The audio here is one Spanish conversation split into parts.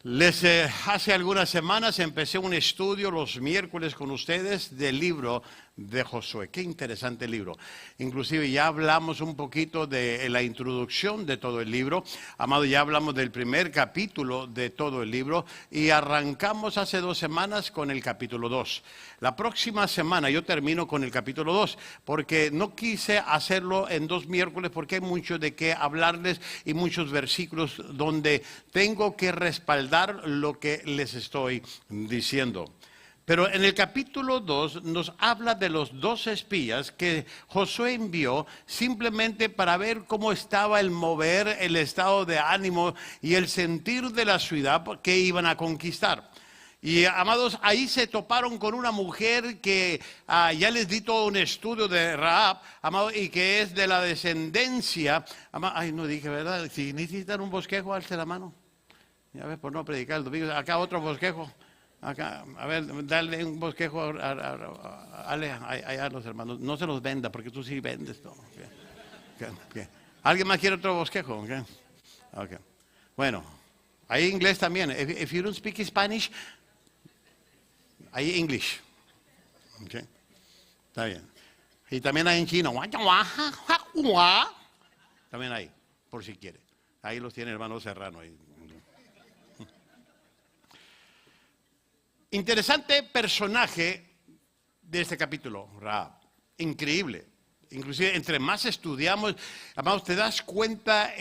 Hace algunas semanas empecé un estudio los miércoles con ustedes del libro de Josué. Qué interesante libro. Inclusive ya hablamos un poquito de la introducción de todo el libro. Amado, ya hablamos del primer capítulo de todo el libro y arrancamos hace 2 semanas con el capítulo 2. La próxima semana yo termino con el capítulo 2 porque no quise hacerlo en 2 miércoles porque hay mucho de qué hablarles y muchos versículos donde tengo que respaldar lo que les estoy diciendo. Pero en el capítulo 2 nos habla de los 2 espías que Josué envió simplemente para ver cómo estaba el mover, el estado de ánimo y el sentir de la ciudad que iban a conquistar. Y amados, ahí se toparon con una mujer que ya les di todo un estudio de Rahab, amados, y que es de la descendencia. Ay, no dije, ¿verdad? Si necesitan un bosquejo, alce la mano. Ya ves, por no predicar el domingo. Acá otro bosquejo. Acá, a ver, dale un bosquejo a los hermanos. No se los venda, porque tú sí vendes todo. Okay. ¿Alguien más quiere otro bosquejo? Okay. Bueno, hay inglés también. If you don't speak Spanish, hay English. Okay. Está bien. Y también hay en chino. También hay, por si quiere. Ahí los tiene el hermano Serrano. Ahí. Interesante personaje de este capítulo, Rahab. Increíble. Inclusive, entre más estudiamos, amados, te das cuenta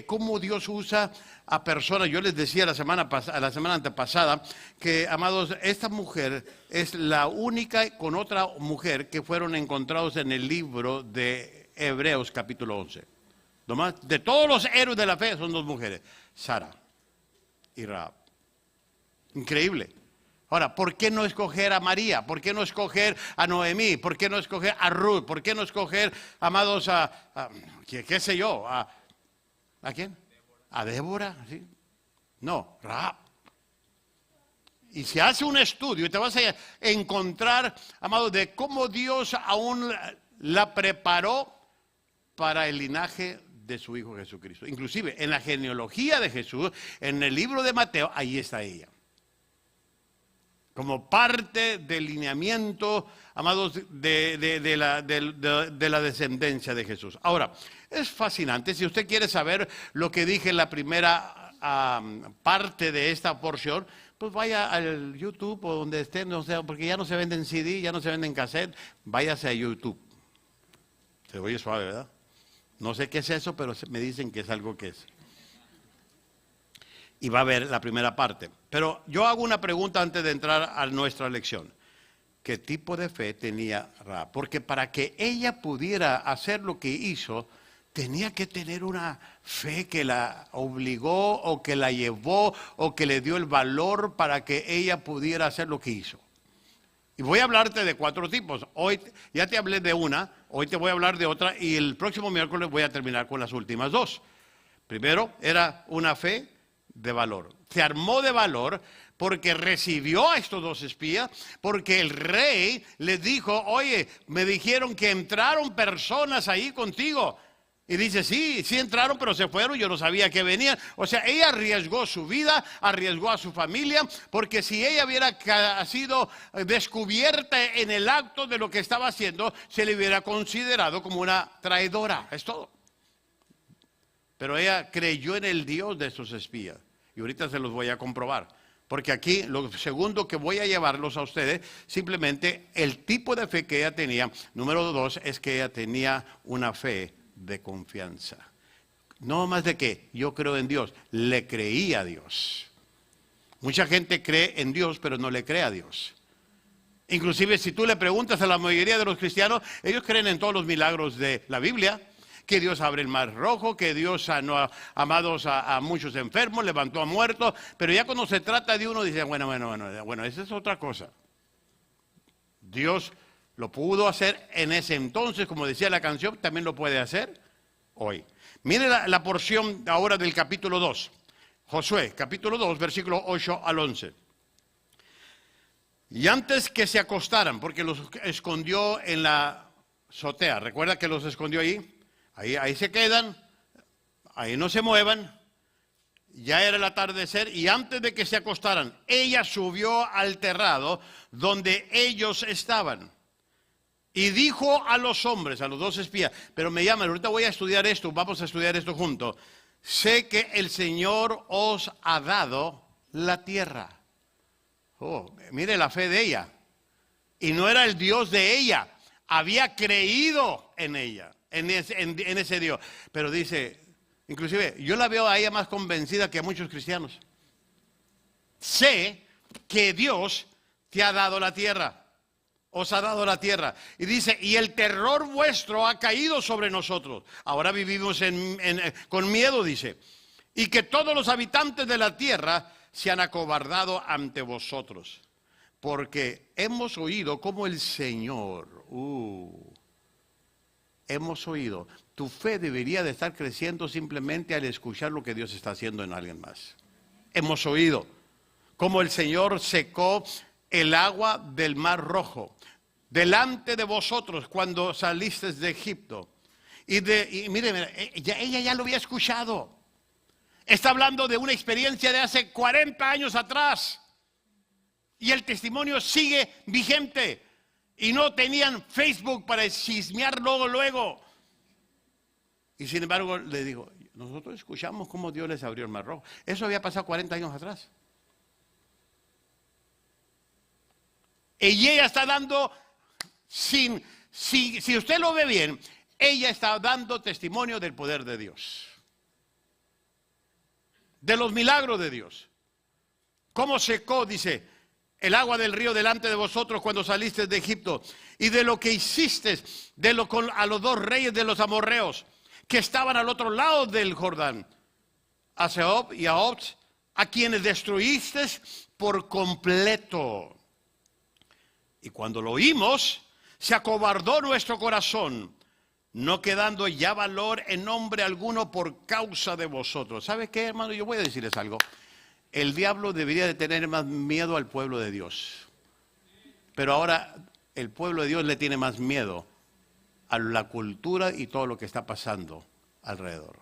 cómo Dios usa a personas. Yo les decía la semana antepasada que, amados, esta mujer es la única con otra mujer que fueron encontrados en el libro de Hebreos capítulo 11. Nomás, de todos los héroes de la fe son 2 mujeres, Sara y Rahab. Increíble. Ahora, ¿por qué no escoger a María? ¿Por qué no escoger a Noemí? ¿Por qué no escoger a Ruth? ¿Por qué no escoger, amados, qué sé yo? ¿A quién? ¿A Débora? ¿Sí? No, Rahab. Y se hace un estudio y te vas a encontrar, amados, de cómo Dios aún la preparó para el linaje de su Hijo Jesucristo. Inclusive, en la genealogía de Jesús, en el libro de Mateo, ahí está ella. Como parte del lineamiento, amados, de la descendencia de Jesús. Ahora, es fascinante. Si usted quiere saber lo que dije en la primera parte de esta porción, pues vaya al YouTube o donde esté, no sé, porque ya no se venden CD, ya no se venden cassette. Váyase a YouTube. Se oye suave, ¿verdad? No sé qué es eso, pero me dicen que es algo que es. Y va a ver la primera parte. Pero yo hago una pregunta antes de entrar a nuestra lección. ¿Qué tipo de fe tenía Rahab? Porque para que ella pudiera hacer lo que hizo, tenía que tener una fe que la obligó o que la llevó o que le dio el valor para que ella pudiera hacer lo que hizo. Y voy a hablarte de 4 tipos. Hoy ya te hablé de una, hoy te voy a hablar de otra y el próximo miércoles voy a terminar con las últimas 2. Primero, era una fe de valor. Se armó de valor porque recibió a estos 2 espías, porque el rey les dijo, oye, me dijeron que entraron personas ahí contigo. Y dice, sí entraron, pero se fueron, yo no sabía que venían. O sea, ella arriesgó su vida, arriesgó a su familia, porque si ella hubiera sido descubierta en el acto de lo que estaba haciendo, se le hubiera considerado como una traidora, es todo. Pero ella creyó en el Dios de esos espías. Y ahorita se los voy a comprobar. Porque aquí lo segundo que voy a llevarlos a ustedes, simplemente el tipo de fe que ella tenía. Número 2 es que ella tenía una fe de confianza. No más de que yo creo en Dios, le creía a Dios. Mucha gente cree en Dios, pero no le cree a Dios. Inclusive si tú le preguntas a la mayoría de los cristianos, ellos creen en todos los milagros de la Biblia. Que Dios abre el mar rojo, que Dios sanó a muchos enfermos, levantó a muertos, pero ya cuando se trata de uno, dice, bueno, esa es otra cosa. Dios lo pudo hacer en ese entonces, como decía la canción, también lo puede hacer hoy. Mire la porción ahora del capítulo 2, Josué, capítulo 2, versículo 8 al 11. Y antes que se acostaran, porque los escondió en la azotea, ¿recuerda que los escondió ahí? Ahí se quedan, ahí no se muevan. Ya era el atardecer y antes de que se acostaran, ella subió al terrado donde ellos estaban. Y dijo a los hombres, a los dos espías, pero me llaman, ahorita voy a estudiar esto, vamos a estudiar esto juntos. Sé que el Señor os ha dado la tierra. Oh, mire la fe de ella. Y no era el Dios de ella, había creído en ella, en ese Dios. Pero dice, inclusive, yo la veo a ella más convencida que a muchos cristianos. Sé que Dios te ha dado la tierra. Os ha dado la tierra. Y dice, y el terror vuestro ha caído sobre nosotros. Ahora vivimos con miedo, dice. Y que todos los habitantes de la tierra se han acobardado ante vosotros. Porque hemos oído como el Señor. Hemos oído. Tu fe debería de estar creciendo simplemente al escuchar lo que Dios está haciendo en alguien más. Hemos oído como el Señor secó el agua del Mar Rojo delante de vosotros cuando salisteis de Egipto. Y mire, ella ya lo había escuchado. Está hablando de una experiencia de hace 40 años atrás. Y el testimonio sigue vigente. Y no tenían Facebook para chismear luego. Y sin embargo le digo, nosotros escuchamos cómo Dios les abrió el Mar Rojo. Eso había pasado 40 años atrás. Y ella está dando, si usted lo ve bien, ella está dando testimonio del poder de Dios. De los milagros de Dios. Cómo secó, dice, el agua del río delante de vosotros cuando salisteis de Egipto. Y de lo que hiciste a los dos reyes de los amorreos que estaban al otro lado del Jordán. A Sehón y a Og, a quienes destruiste por completo. Y cuando lo oímos, se acobardó nuestro corazón, no quedando ya valor en nombre alguno por causa de vosotros. ¿Sabe qué, hermano? Yo voy a decirles algo. El diablo debería de tener más miedo al pueblo de Dios. Pero ahora el pueblo de Dios le tiene más miedo a la cultura y todo lo que está pasando alrededor.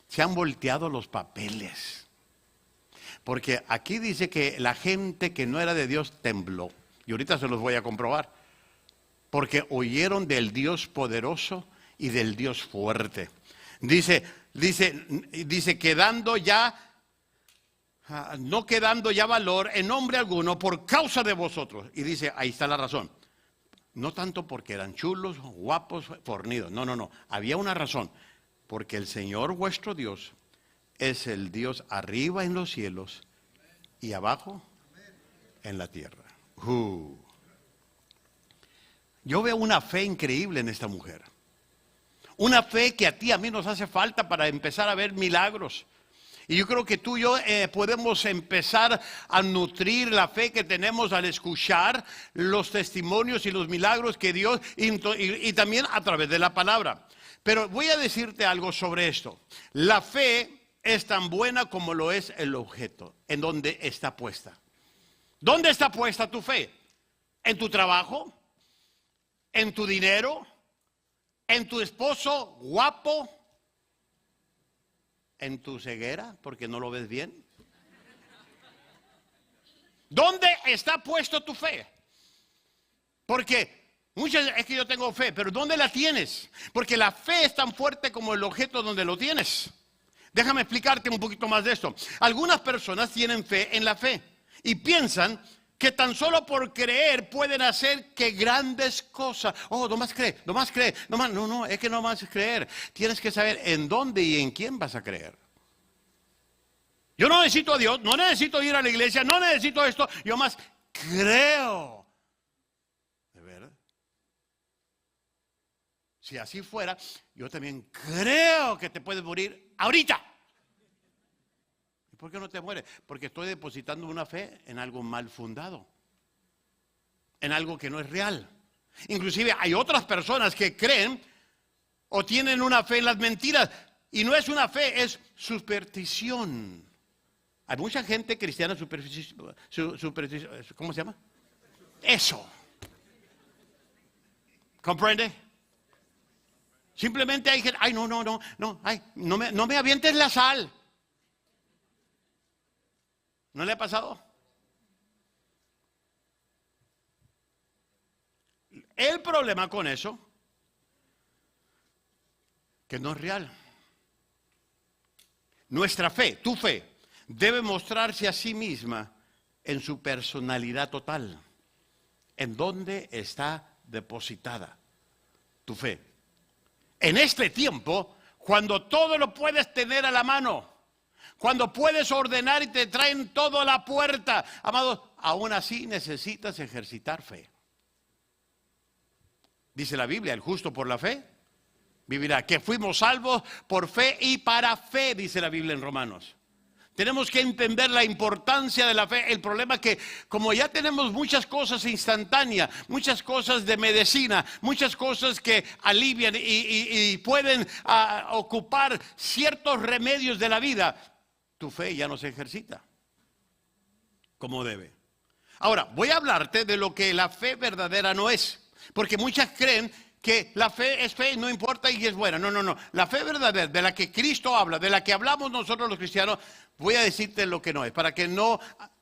Se han volteado los papeles. Porque aquí dice que la gente que no era de Dios tembló. Y ahorita se los voy a comprobar. Porque oyeron del Dios poderoso y del Dios fuerte. Dice, quedando ya, no quedando ya valor en nombre alguno por causa de vosotros. Y dice, ahí está la razón. No tanto porque eran chulos, guapos, fornidos. No. Había una razón. Porque el Señor vuestro Dios es el Dios arriba en los cielos y abajo en la tierra. Yo veo una fe increíble en esta mujer. Una fe que a ti, a mí nos hace falta para empezar a ver milagros. Y yo creo que tú y yo podemos empezar a nutrir la fe que tenemos al escuchar los testimonios y los milagros que Dios, y también a través de la palabra. Pero voy a decirte algo sobre esto. La fe es tan buena como lo es el objeto en donde está puesta. ¿Dónde está puesta tu fe? ¿En tu trabajo? ¿En tu dinero? ¿En tu esposo guapo? ¿En tu ceguera porque no lo ves bien? ¿Dónde está puesto tu fe? Porque es que yo tengo fe, pero ¿dónde la tienes? Porque la fe es tan fuerte como el objeto donde lo tienes. Déjame explicarte un poquito más de esto. Algunas personas tienen fe en la fe y piensan que tan solo por creer pueden hacer que grandes cosas. Nomás cree. No, es que no más creer. Tienes que saber en dónde y en quién vas a creer. Yo no necesito a Dios, no necesito ir a la iglesia, no necesito esto. Yo más creo. ¿De verdad? Si así fuera, yo también creo que te puedes morir ahorita. ¿Por qué no te mueres? Porque estoy depositando una fe en algo mal fundado, en algo que no es real. Inclusive hay otras personas que creen o tienen una fe en las mentiras y no es una fe, es superstición. Hay mucha gente cristiana supersticiosa, ¿cómo se llama? Eso. ¿Comprende? Simplemente hay gente, no me avientes la sal. ¿No le ha pasado? El problema con eso, que no es real. Nuestra fe, tu fe, debe mostrarse a sí misma en su personalidad total. ¿En dónde está depositada tu fe? En este tiempo, cuando todo lo puedes tener a la mano, cuando puedes ordenar y te traen todo a la puerta, amado, aún así necesitas ejercitar fe. Dice la Biblia, el justo por la fe vivirá. Que fuimos salvos por fe y para fe, dice la Biblia en Romanos. Tenemos que entender la importancia de la fe. El problema es que como ya tenemos muchas cosas instantáneas, muchas cosas de medicina, muchas cosas que alivian y pueden ocupar ciertos remedios de la vida, tu fe ya no se ejercita como debe. Ahora, voy a hablarte de lo que la fe verdadera no es. Porque muchas creen que la fe es fe, no importa y es buena. No, no, no. La fe verdadera, de la que Cristo habla, de la que hablamos nosotros los cristianos, voy a decirte lo que no es, para que no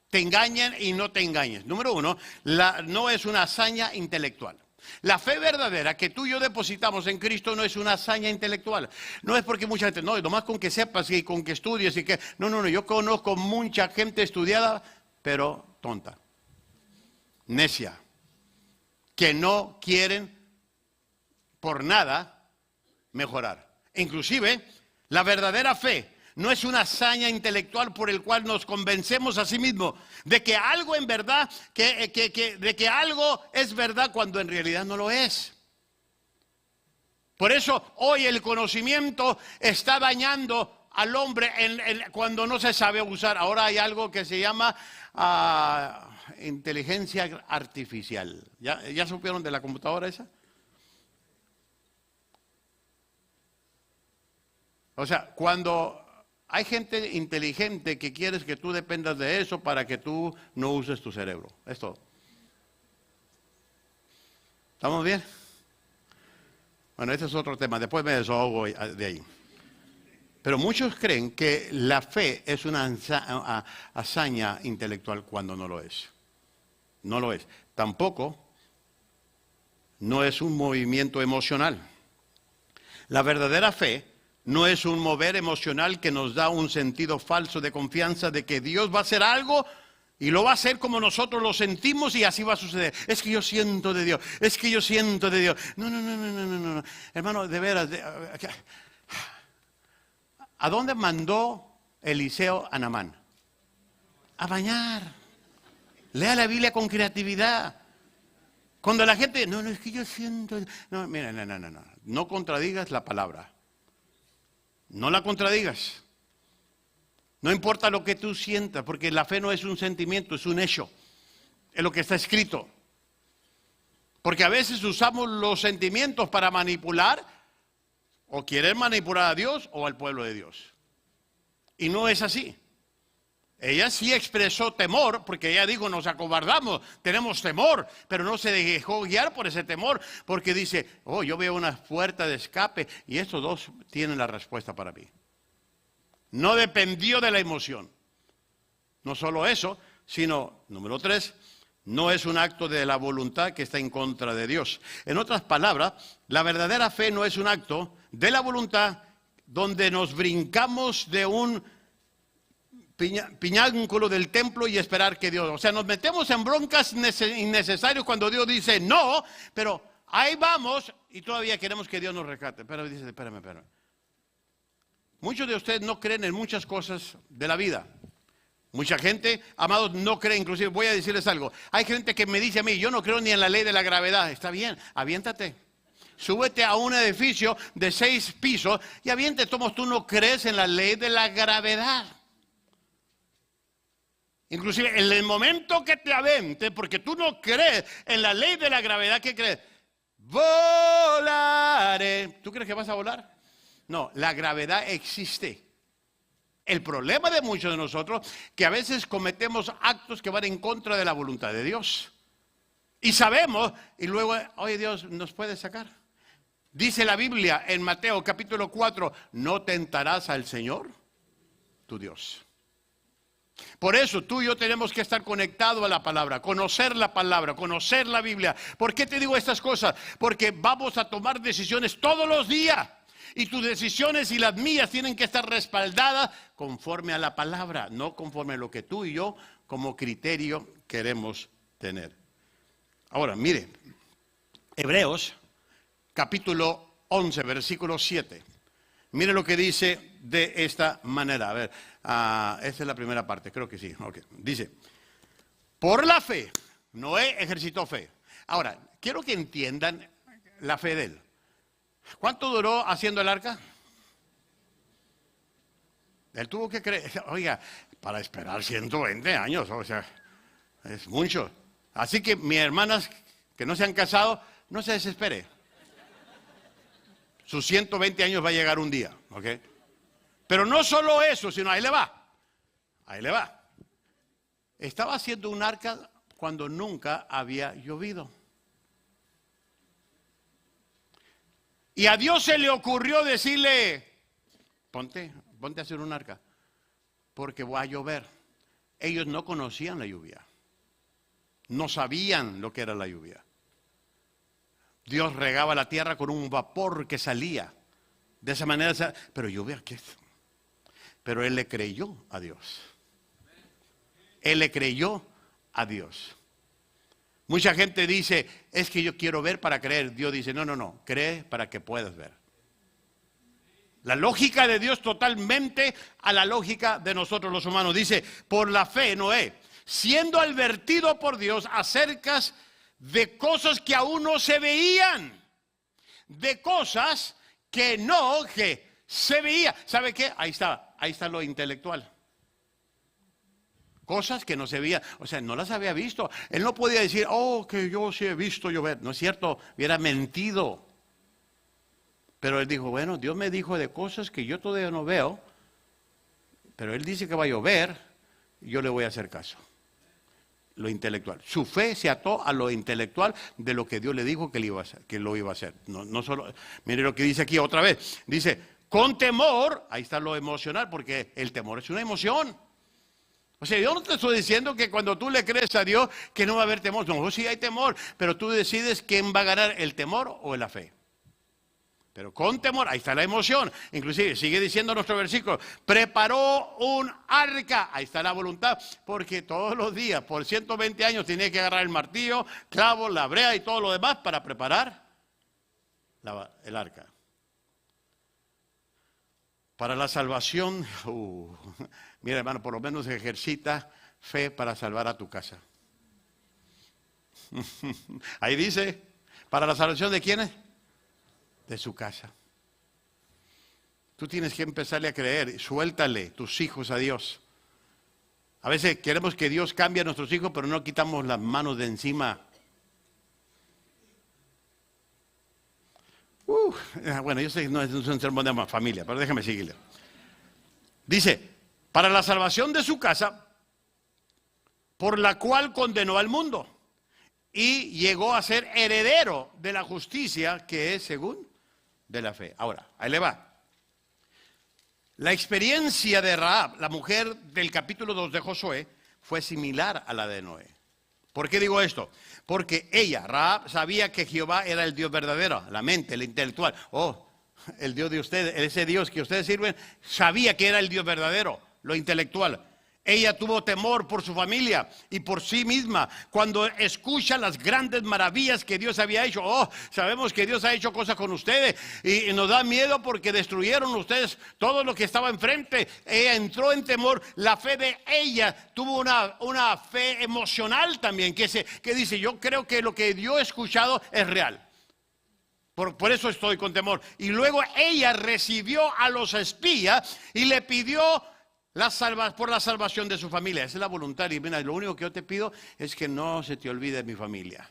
te engañen y no te engañes. Número uno, no es una hazaña intelectual. La fe verdadera que tú y yo depositamos en Cristo no es una hazaña intelectual. No es porque mucha gente, no, nomás con que sepas y con que estudies y que... No, no, no, yo conozco mucha gente estudiada, pero tonta, necia, que no quieren por nada mejorar. Inclusive, la verdadera fe no es una hazaña intelectual por el cual nos convencemos a sí mismos de que algo en verdad, de que algo es verdad cuando en realidad no lo es. Por eso hoy el conocimiento está dañando al hombre cuando no se sabe usar. Ahora hay algo que se llama inteligencia artificial. ¿Ya supieron de la computadora esa? O sea, cuando hay gente inteligente que quieres que tú dependas de eso para que tú no uses tu cerebro. Es todo. ¿Estamos bien? Bueno, este es otro tema. Después me desahogo de ahí. Pero muchos creen que la fe es una hazaña intelectual cuando no lo es. No lo es. Tampoco no es un movimiento emocional. La verdadera fe no es un mover emocional que nos da un sentido falso de confianza de que Dios va a hacer algo y lo va a hacer como nosotros lo sentimos y así va a suceder. Es que yo siento de Dios, es que yo siento de Dios. No, no, no, no, no, no, no. Hermano, de veras, ¿a dónde mandó Eliseo a Naamán? A bañar. Lea la Biblia con creatividad. Cuando la gente, no, es que yo siento... No, mira, no. No contradigas la palabra. No la contradigas. No importa lo que tú sientas, porque la fe no es un sentimiento, es un hecho. Es lo que está escrito. Porque a veces usamos los sentimientos para manipular o querer manipular a Dios o al pueblo de Dios. Y no es así. Ella sí expresó temor, porque ella dijo, nos acobardamos, tenemos temor, pero no se dejó guiar por ese temor, porque dice, oh, yo veo una puerta de escape, y estos dos tienen la respuesta para mí. No dependió de la emoción. No solo eso, sino, número 3, no es un acto de la voluntad que está en contra de Dios. En otras palabras, la verdadera fe no es un acto de la voluntad donde nos brincamos de un pináculo del templo y esperar que Dios... O sea, nos metemos en broncas innecesarias cuando Dios dice no, pero ahí vamos y todavía queremos que Dios nos rescate. Pero dice, espérame. Muchos de ustedes no creen en muchas cosas de la vida. Mucha gente, amados, no cree. Inclusive voy a decirles algo. Hay gente que me dice a mí, yo no creo ni en la ley de la gravedad. Está bien, aviéntate. Súbete a un edificio de 6 pisos y aviéntate. Tú no crees en la ley de la gravedad. Inclusive en el momento que te avente, porque tú no crees en la ley de la gravedad, ¿qué crees? Volaré. ¿Tú crees que vas a volar? No, la gravedad existe. El problema de muchos de nosotros, que a veces cometemos actos que van en contra de la voluntad de Dios. Y sabemos, y luego, oye, Dios, ¿nos puede sacar? Dice la Biblia en Mateo capítulo 4, no tentarás al Señor, tu Dios. Por eso tú y yo tenemos que estar conectados a la palabra, conocer la Biblia. ¿Por qué te digo estas cosas? Porque vamos a tomar decisiones todos los días. Y tus decisiones y las mías tienen que estar respaldadas conforme a la palabra, no conforme a lo que tú y yo como criterio queremos tener. Ahora, mire, Hebreos capítulo 11, versículo 7. Mire lo que dice de esta manera. A ver, esta es la primera parte, creo que sí. Okay. Dice, por la fe, Noé ejercitó fe. Ahora, quiero que entiendan la fe de él. ¿Cuánto duró haciendo el arca? Él tuvo que creer, oiga, para esperar 120 años, o sea, es mucho. Así que mis hermanas que no se han casado, no se desespere. Sus 120 años va a llegar un día, ¿ok? Pero no solo eso, sino ahí le va. Ahí le va. Estaba haciendo un arca cuando nunca había llovido. Y a Dios se le ocurrió decirle, ponte a hacer un arca, porque va a llover. Ellos no conocían la lluvia. No sabían lo que era la lluvia. Dios regaba la tierra con un vapor que salía. De esa manera, pero lluvia, ¿qué es? Pero él le creyó a Dios. Él le creyó a Dios. Mucha gente dice, es que yo quiero ver para creer. Dios dice, no, cree para que puedas ver. La lógica de Dios totalmente a la lógica de nosotros los humanos. Dice, por la fe Noé, siendo advertido por Dios acerca de cosas que aún no se veían. De cosas que se veían. ¿Sabe qué? Ahí está lo intelectual. Cosas que no se veían, o sea, no las había visto. Él no podía decir, que yo sí he visto llover. No es cierto, hubiera mentido. Pero él dijo, bueno, Dios me dijo de cosas que yo todavía no veo, pero él dice que va a llover, yo le voy a hacer caso. Lo intelectual. Su fe se ató a lo intelectual de lo que Dios le dijo que lo iba a hacer. No solo, mire lo que dice aquí otra vez. Dice, con temor, ahí está lo emocional, porque el temor es una emoción. O sea, yo no te estoy diciendo que cuando tú le crees a Dios que no va a haber temor. No, sí hay temor, pero tú decides quién va a ganar, el temor o la fe. Pero con temor, ahí está la emoción. Inclusive, sigue diciendo nuestro versículo, preparó un arca. Ahí está la voluntad, porque todos los días, por 120 años, tenía que agarrar el martillo, clavo, la brea y todo lo demás para preparar el arca. Para la salvación, mira hermano, por lo menos ejercita fe para salvar a tu casa. Ahí dice, ¿para la salvación de quiénes? De su casa. Tú tienes que empezarle a creer, suéltale tus hijos a Dios. A veces queremos que Dios cambie a nuestros hijos, pero no quitamos las manos de encima. Bueno, yo sé que no es un sermón de familia, pero déjame seguirle. Dice, para la salvación de su casa, por la cual condenó al mundo, y llegó a ser heredero de la justicia que es según de la fe. Ahora, ahí le va. La experiencia de Rahab, la mujer del capítulo 2 de Josué, fue similar a la de Noé. ¿Por qué digo esto? Porque ella, Rahab, sabía que Jehová era el Dios verdadero, la mente, el intelectual. El Dios de ustedes, ese Dios que ustedes sirven, sabía que era el Dios verdadero, lo intelectual. Ella tuvo temor por su familia y por sí misma cuando escucha las grandes maravillas que Dios había hecho. Sabemos que Dios ha hecho cosas con ustedes y nos da miedo porque destruyeron ustedes todo lo que estaba enfrente. Ella entró en temor. La fe de ella tuvo una fe emocional también que dice, yo creo que lo que yo he escuchado es real. Por eso estoy con temor. Y luego ella recibió a los espías y le pidió por la salvación de su familia. Esa es la voluntad. Y mira, lo único que yo te pido es que no se te olvide mi familia.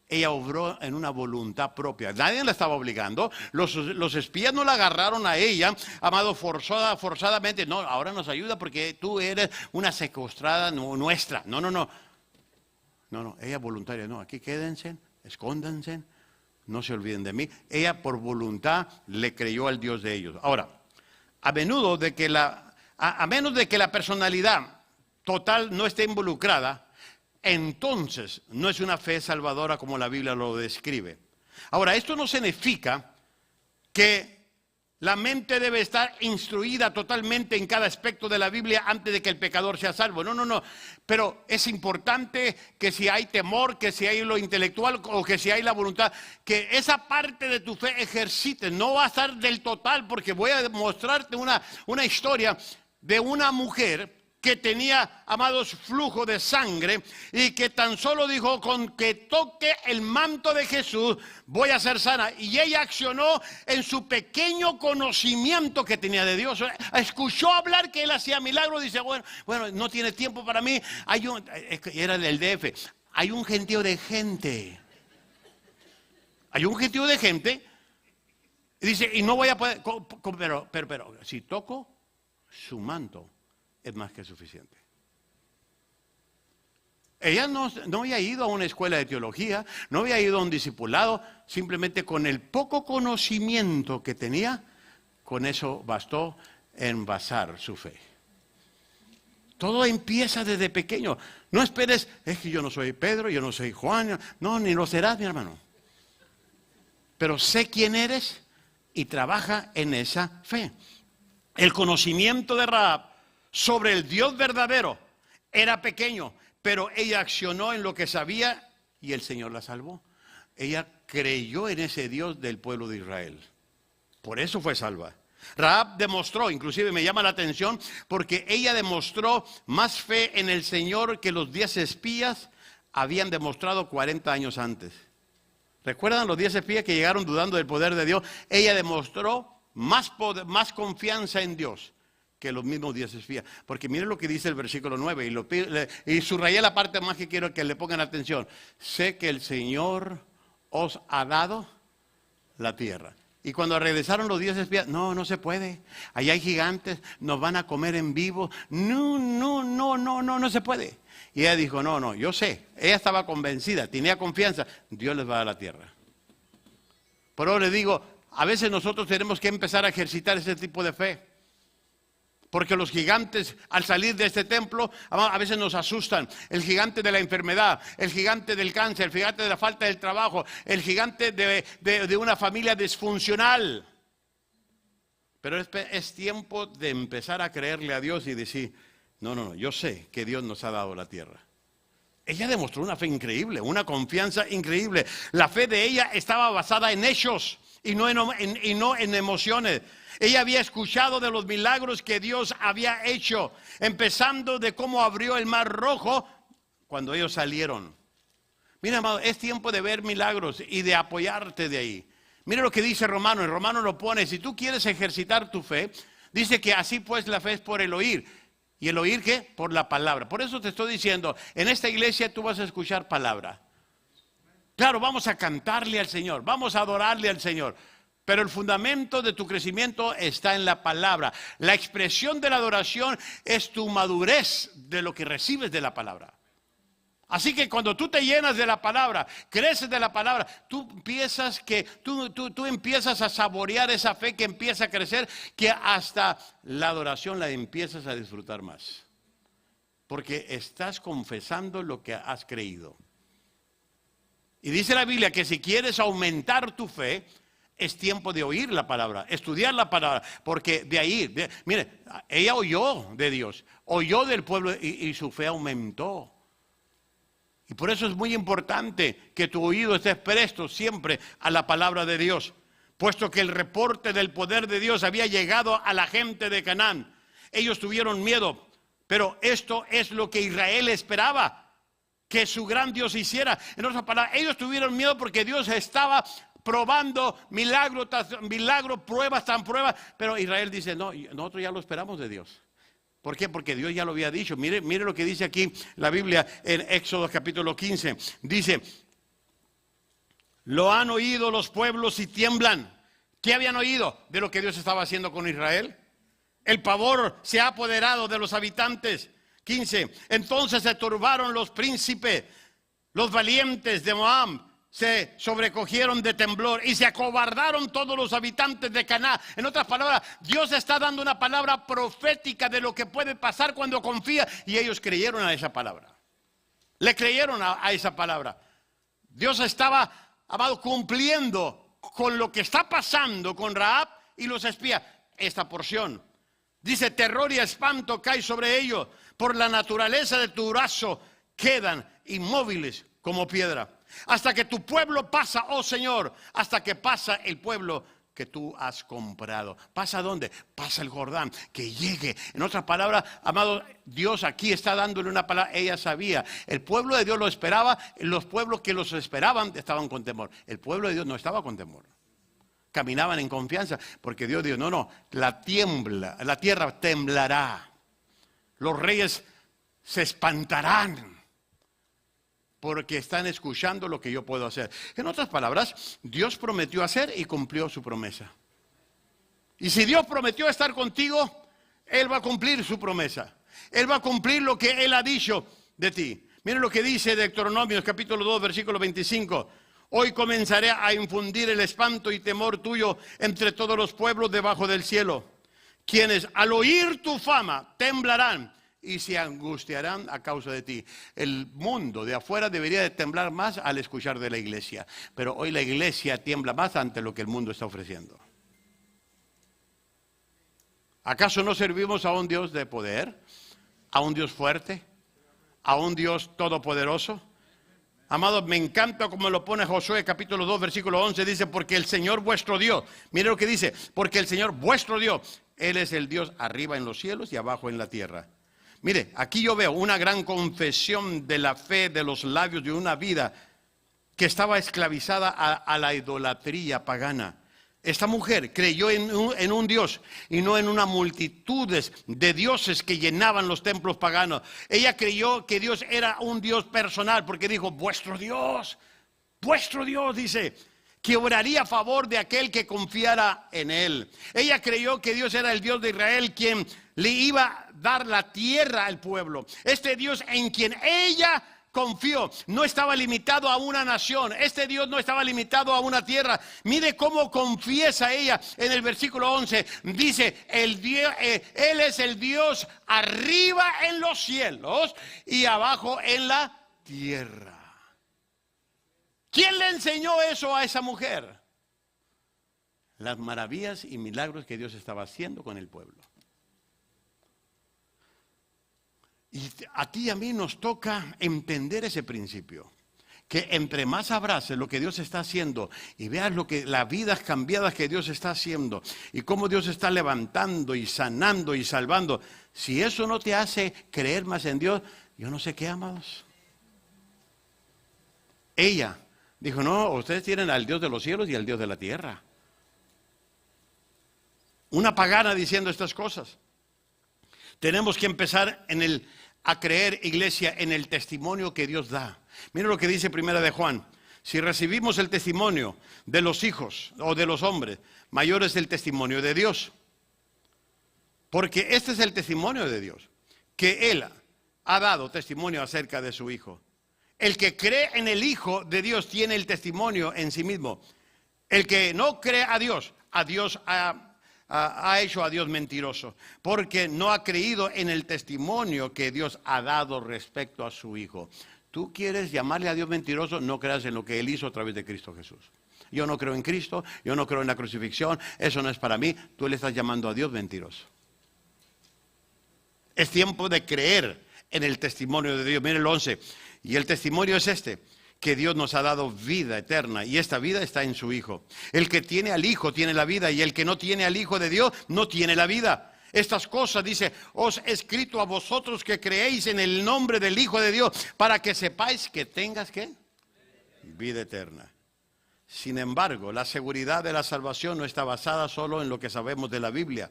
Ella obró en una voluntad propia. Nadie la estaba obligando. Los espías no la agarraron a ella, amado, forzadamente. No, ahora nos ayuda porque tú eres una secuestrada nuestra. No, ella voluntaria. No, aquí quédense, escóndanse, no se olviden de mí. Ella por voluntad le creyó al Dios de ellos. Ahora, a menos de que la personalidad total no esté involucrada, entonces no es una fe salvadora como la Biblia lo describe. Ahora, esto no significa que la mente debe estar instruida totalmente en cada aspecto de la Biblia antes de que el pecador sea salvo. No. Pero es importante que si hay temor, que si hay lo intelectual o que si hay la voluntad, que esa parte de tu fe ejercite. No va a estar del total, porque voy a mostrarte una historia de una mujer que tenía, amados, flujo de sangre y que tan solo dijo: con que toque el manto de Jesús voy a ser sana. Y ella accionó en su pequeño conocimiento que tenía de Dios. Escuchó hablar que él hacía milagros. Dice: bueno, no tiene tiempo para mí. Era del DF. Hay un gentío de gente. Hay un gentío de gente. Y dice: y no voy a poder, pero si toco su manto, es más que suficiente. Ella no había ido a una escuela de teología, no había ido a un discipulado, simplemente con el poco conocimiento que tenía, con eso bastó envasar su fe. Todo empieza desde pequeño. No esperes: es que yo no soy Pedro, yo no soy Juan. No, ni lo serás, mi hermano. Pero sé quién eres y trabaja en esa fe. El conocimiento de Rahab sobre el Dios verdadero era pequeño, pero ella accionó en lo que sabía y el Señor la salvó. Ella creyó en ese Dios del pueblo de Israel. Por eso fue salva. Rahab demostró, inclusive me llama la atención, porque ella demostró más fe en el Señor que los 10 espías habían demostrado 40 años antes. ¿Recuerdan los 10 espías que llegaron dudando del poder de Dios? Ella demostró más confianza en Dios que los mismos 10 espías. Porque miren lo que dice el versículo 9. Y subrayé la parte más que quiero que le pongan atención. Sé que el Señor os ha dado la tierra. Y cuando regresaron los 10 espías: no se puede. Allá hay gigantes, nos van a comer en vivo. No se puede. Y ella dijo: no, yo sé. Ella estaba convencida, tenía confianza. Dios les va a dar la tierra. Por eso les digo, a veces nosotros tenemos que empezar a ejercitar ese tipo de fe. Porque los gigantes, al salir de este templo, a veces nos asustan. El gigante de la enfermedad, el gigante del cáncer, el gigante de la falta del trabajo, el gigante de una familia disfuncional. Pero es tiempo de empezar a creerle a Dios y decir: no, yo sé que Dios nos ha dado la tierra. Ella demostró una fe increíble, una confianza increíble. La fe de ella estaba basada en hechos y no en emociones. Ella había escuchado de los milagros que Dios había hecho, empezando de cómo abrió el mar rojo cuando ellos salieron. Mira, amado, es tiempo de ver milagros y de apoyarte de ahí. Mira lo que dice Romano. En Romano lo pone: si tú quieres ejercitar tu fe, dice que así pues la fe es por el oír. ¿Y el oír qué? Por la palabra. Por eso te estoy diciendo, en esta iglesia tú vas a escuchar palabra. Claro, vamos a cantarle al Señor, vamos a adorarle al Señor. Pero el fundamento de tu crecimiento está en la palabra. La expresión de la adoración es tu madurez de lo que recibes de la palabra. Así que cuando tú te llenas de la palabra, creces de la palabra, tú empiezas a saborear esa fe que empieza a crecer, que hasta la adoración la empiezas a disfrutar más. Porque estás confesando lo que has creído. Y dice la Biblia que si quieres aumentar tu fe, es tiempo de oír la palabra, estudiar la palabra, porque de ahí, mire, ella oyó de Dios, oyó del pueblo y su fe aumentó. Y por eso es muy importante que tu oído esté presto siempre a la palabra de Dios, puesto que el reporte del poder de Dios había llegado a la gente de Canaán. Ellos tuvieron miedo, pero esto es lo que Israel esperaba, que su gran Dios hiciera. En otras palabras, ellos tuvieron miedo porque Dios estaba probando milagro tras milagro, pruebas tras pruebas, pero Israel dice: no, nosotros ya lo esperamos de Dios. ¿Por qué? Porque Dios ya lo había dicho. Mire lo que dice aquí la Biblia en Éxodo capítulo 15. Dice: lo han oído los pueblos y tiemblan. ¿Qué habían oído de lo que Dios estaba haciendo con Israel? El pavor se ha apoderado de los habitantes. 15. Entonces se turbaron los príncipes, los valientes de Moab, se sobrecogieron de temblor y se acobardaron todos los habitantes de Canaán. En otras palabras, Dios está dando una palabra profética de lo que puede pasar cuando confía, y ellos creyeron a esa palabra. Le creyeron a esa palabra. Dios estaba, amado, cumpliendo con lo que está pasando con Rahab y los espías. Esta porción dice: terror y espanto cae sobre ellos, por la naturaleza de tu brazo quedan inmóviles como piedra. Hasta que tu pueblo pasa, oh Señor, hasta que pasa el pueblo que tú has comprado. ¿Pasa dónde? Pasa el Jordán, que llegue. En otras palabras, amado, Dios aquí está dándole una palabra. Ella sabía, el pueblo de Dios lo esperaba, los pueblos que los esperaban estaban con temor. El pueblo de Dios no estaba con temor. Caminaban en confianza, porque Dios dijo: no, la tierra temblará. Los reyes se espantarán, porque están escuchando lo que yo puedo hacer. En otras palabras, Dios prometió hacer y cumplió su promesa. Y si Dios prometió estar contigo, Él va a cumplir su promesa. Él va a cumplir lo que Él ha dicho de ti. Miren lo que dice Deuteronomio capítulo 2, versículo 25. Hoy comenzaré a infundir el espanto y temor tuyo entre todos los pueblos debajo del cielo, quienes al oír tu fama temblarán y se angustiarán a causa de ti. El mundo de afuera debería de temblar más al escuchar de la iglesia, pero hoy la iglesia tiembla más ante lo que el mundo está ofreciendo. ¿Acaso no servimos a un Dios de poder, a un Dios fuerte, a un Dios todopoderoso? Amados, me encanta como lo pone Josué capítulo 2 versículo 11. Dice: porque el Señor vuestro Dios, mire lo que dice, porque el Señor vuestro Dios, Él es el Dios arriba en los cielos y abajo en la tierra. Mire, aquí yo veo una gran confesión de la fe de los labios de una vida que estaba esclavizada a la idolatría pagana. Esta mujer creyó en un Dios y no en una multitud de dioses que llenaban los templos paganos. Ella creyó que Dios era un Dios personal, porque dijo: vuestro Dios, dice, que obraría a favor de aquel que confiara en Él. Ella creyó que Dios era el Dios de Israel, quien le iba a dar la tierra al pueblo. Este Dios en quien ella confió no estaba limitado a una nación. Este Dios no estaba limitado a una tierra. Mire cómo confiesa ella en el versículo 11. Dice: Él es el Dios arriba en los cielos y abajo en la tierra. ¿Quién le enseñó eso a esa mujer? Las maravillas y milagros que Dios estaba haciendo con el pueblo. Y a ti y a mí nos toca entender ese principio, que entre más abraces lo que Dios está haciendo y veas las vidas cambiadas que Dios está haciendo y cómo Dios está levantando y sanando y salvando, si eso no te hace creer más en Dios, yo no sé qué, amados. Ella dijo: no, ustedes tienen al Dios de los cielos y al Dios de la tierra. Una pagana diciendo estas cosas. Tenemos que empezar a creer, iglesia, en el testimonio que Dios da. Mira lo que dice Primera de Juan: si recibimos el testimonio de los hijos o de los hombres, mayor es el testimonio de Dios. Porque este es el testimonio de Dios, que Él ha dado testimonio acerca de su Hijo. El que cree en el Hijo de Dios tiene el testimonio en sí mismo. El que no cree a Dios ha hecho a Dios mentiroso, porque no ha creído en el testimonio que Dios ha dado respecto a su Hijo. ¿Tú quieres llamarle a Dios mentiroso? No creas en lo que Él hizo a través de Cristo Jesús. Yo no creo en Cristo, yo no creo en la crucifixión, eso no es para mí. Tú le estás llamando a Dios mentiroso. Es tiempo de creer en el testimonio de Dios. Mire el 11. Y el testimonio es este: que Dios nos ha dado vida eterna, y esta vida está en su Hijo. El que tiene al Hijo tiene la vida, y el que no tiene al Hijo de Dios no tiene la vida. Estas cosas, dice, os he escrito a vosotros que creéis en el nombre del Hijo de Dios, para que sepáis que tengas, ¿qué? Vida eterna. Sin embargo, la seguridad de la salvación no está basada solo en lo que sabemos de la Biblia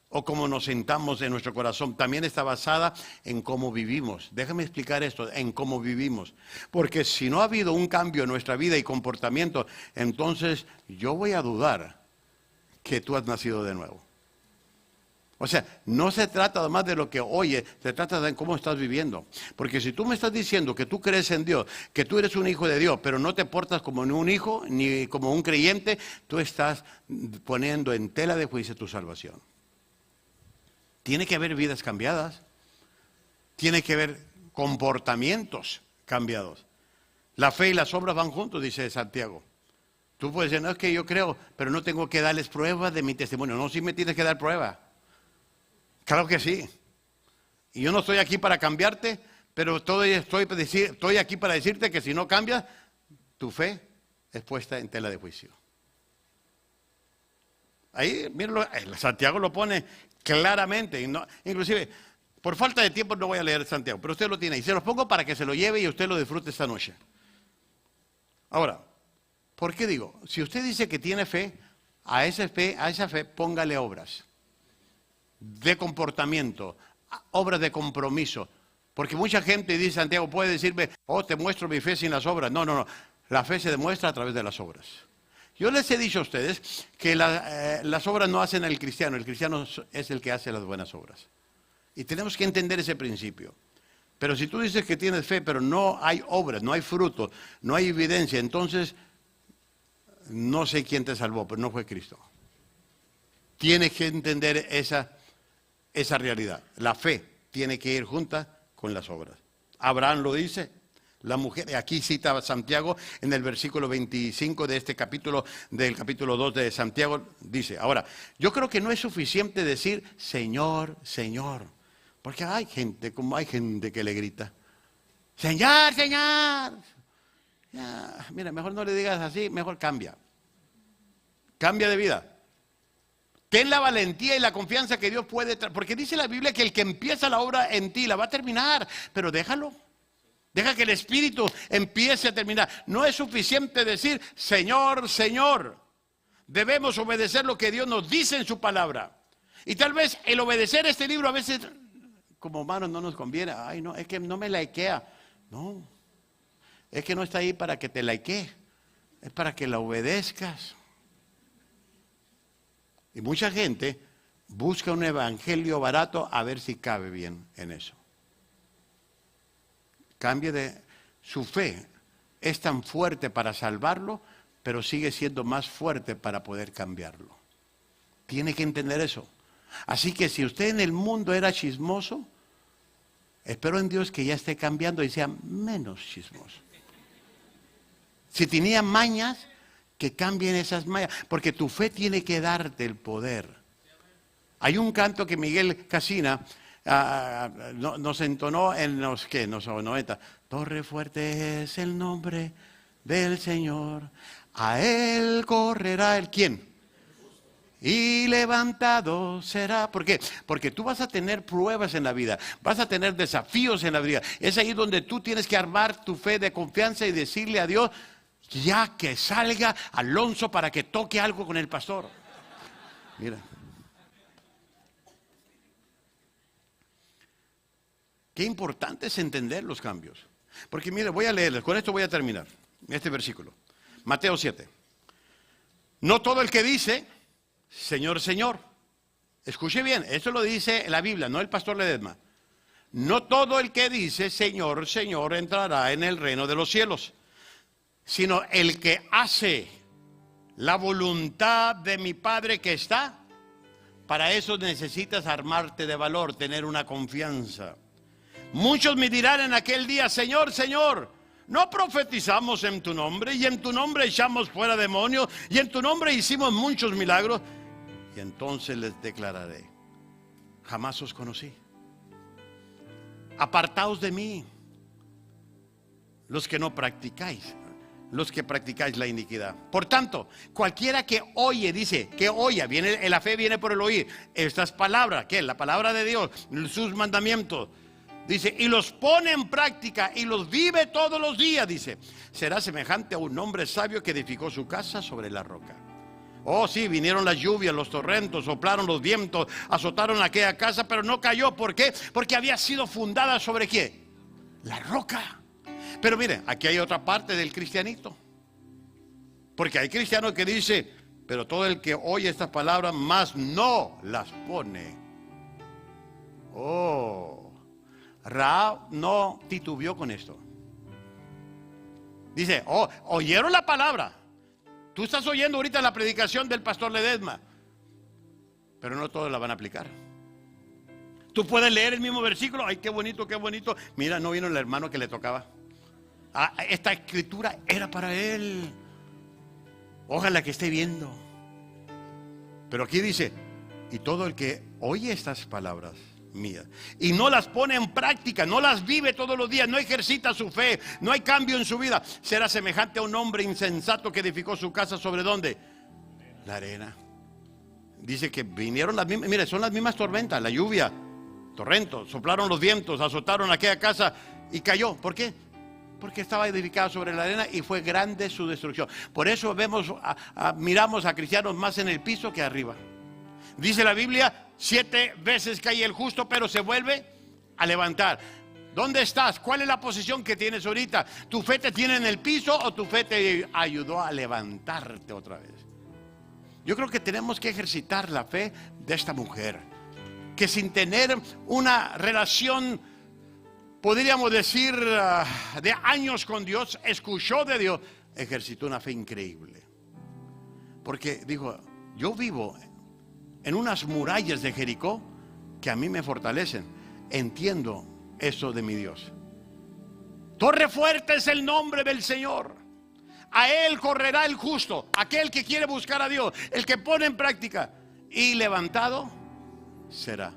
o cómo nos sentamos en nuestro corazón. También está basada en cómo vivimos. Déjame explicar esto, en cómo vivimos. Porque si no ha habido un cambio en nuestra vida y comportamiento, entonces yo voy a dudar que tú has nacido de nuevo. O sea, no se trata además de lo que oye, se trata de cómo estás viviendo. Porque si tú me estás diciendo que tú crees en Dios, que tú eres un hijo de Dios, pero no te portas como ni un hijo, ni como un creyente, tú estás poniendo en tela de juicio tu salvación. Tiene que haber vidas cambiadas. Tiene que haber comportamientos cambiados. La fe y las obras van juntos, dice Santiago. Tú puedes decir, no, es que yo creo, pero no tengo que darles pruebas de mi testimonio. No, sí me tienes que dar prueba. Claro que sí. Y yo no estoy aquí para cambiarte, pero estoy aquí para decirte que si no cambias, tu fe es puesta en tela de juicio. Ahí, míralo, Santiago lo pone claramente. Inclusive, por falta de tiempo no voy a leer Santiago, pero usted lo tiene ahí. Se los pongo para que se lo lleve y usted lo disfrute esta noche. Ahora, ¿por qué digo? Si usted dice que tiene fe, a esa fe póngale obras de comportamiento, obras de compromiso. Porque mucha gente, dice Santiago, puede decirme, oh, te muestro mi fe sin las obras. No, no, no. La fe se demuestra a través de las obras. Yo les he dicho a ustedes que las obras no hacen al cristiano. El cristiano es el que hace las buenas obras. Y tenemos que entender ese principio. Pero si tú dices que tienes fe, pero no hay obras, no hay fruto, no hay evidencia, entonces no sé quién te salvó, pero no fue Cristo. Tienes que entender esa realidad. La fe tiene que ir junta con las obras. Abraham lo dice, la mujer, aquí cita Santiago en el versículo 25 de este capítulo, del capítulo 2 de Santiago, dice, ahora, yo creo que no es suficiente decir, Señor, Señor, porque hay gente que le grita, Señor, Señor. Ya, mira, mejor no le digas así, mejor cambia. Cambia de vida. Ten la valentía y la confianza que Dios puede traer. Porque dice la Biblia que el que empieza la obra en ti la va a terminar. Pero déjalo. Deja que el Espíritu empiece a terminar. No es suficiente decir, Señor, Señor. Debemos obedecer lo que Dios nos dice en su palabra. Y tal vez el obedecer este libro a veces, como humanos, no nos conviene. Ay, no, es que no me likea. No. Es que no está ahí para que te likee. Es para que la obedezcas. Y mucha gente busca un evangelio barato a ver si cabe bien en eso. Cambie de su fe. Es tan fuerte para salvarlo, pero sigue siendo más fuerte para poder cambiarlo. Tiene que entender eso. Así que si usted en el mundo era chismoso, espero en Dios que ya esté cambiando y sea menos chismoso. Si tenía mañas, que cambien esas mañas, porque tu fe tiene que darte el poder. Hay un canto que Miguel Casina nos entonó en los 90. Torre fuerte es el nombre del Señor, a él correrá el ¿quién? Y levantado será. ¿Por qué? Porque tú vas a tener pruebas en la vida, vas a tener desafíos en la vida. Es ahí donde tú tienes que armar tu fe de confianza y decirle a Dios, ya que salga Alonso para que toque algo con el pastor. Mira. Qué importante es entender los cambios. Porque mire, voy a leerles, con esto voy a terminar, este versículo. Mateo 7. No todo el que dice, Señor, Señor. Escuche bien, esto lo dice la Biblia, no el pastor Ledesma. No todo el que dice, Señor, Señor, entrará en el reino de los cielos, sino el que hace la voluntad de mi Padre que está. Para eso necesitas armarte de valor, tener una confianza. Muchos me dirán en aquel día, Señor, Señor, ¿no profetizamos en tu nombre? Y en tu nombre echamos fuera demonios, y en tu nombre hicimos muchos milagros. Y entonces les declararé, jamás os conocí. Apartaos de mí, los que no practicáis, los que practicáis la iniquidad. Por tanto, cualquiera que oye, dice, que oye, la fe viene por el oír. Estas palabras, ¿qué? La palabra de Dios, sus mandamientos. Dice, y los pone en práctica y los vive todos los días, dice. Será semejante a un hombre sabio que edificó su casa sobre la roca. Oh, sí, vinieron las lluvias, los torrentos, soplaron los vientos, azotaron aquella casa, pero no cayó. ¿Por qué? Porque había sido fundada sobre ¿qué? La roca. Pero mire, aquí hay otra parte del cristianito. Porque hay cristianos que dicen, pero todo el que oye estas palabras más no las pone Oh, Rahab no titubeó con esto. Dice, oh, oyeron la palabra. Tú estás oyendo ahorita la predicación del pastor Ledesma, pero no todos la van a aplicar. Tú puedes leer el mismo versículo. Ay, qué bonito, qué bonito. Mira, no vino el hermano que le tocaba. Esta escritura era para él. Ojalá que esté viendo. Pero aquí dice, y todo el que oye estas palabras mías y no las pone en práctica, no las vive todos los días, no ejercita su fe, no hay cambio en su vida, será semejante a un hombre insensato que edificó su casa sobre ¿dónde? La arena. Dice que vinieron las mismas, mire, son las mismas tormentas, la lluvia, torrentos, soplaron los vientos, azotaron aquella casa y cayó. ¿Por qué? Porque estaba edificada sobre la arena y fue grande su destrucción. Por eso miramos a cristianos más en el piso que arriba. Dice la Biblia, 7 veces cae el justo, pero se vuelve a levantar. ¿Dónde estás? ¿Cuál es la posición que tienes ahorita? ¿Tu fe te tiene en el piso o tu fe te ayudó a levantarte otra vez? Yo creo que tenemos que ejercitar la fe de esta mujer, que sin tener una relación, podríamos decir, de años con Dios, escuchó de Dios, ejercitó una fe increíble. Porque dijo, yo vivo en unas murallas de Jericó que a mí me fortalecen. Entiendo eso de mi Dios. Torre fuerte es el nombre del Señor. A Él correrá el justo, aquel que quiere buscar a Dios, el que pone en práctica, y levantado será.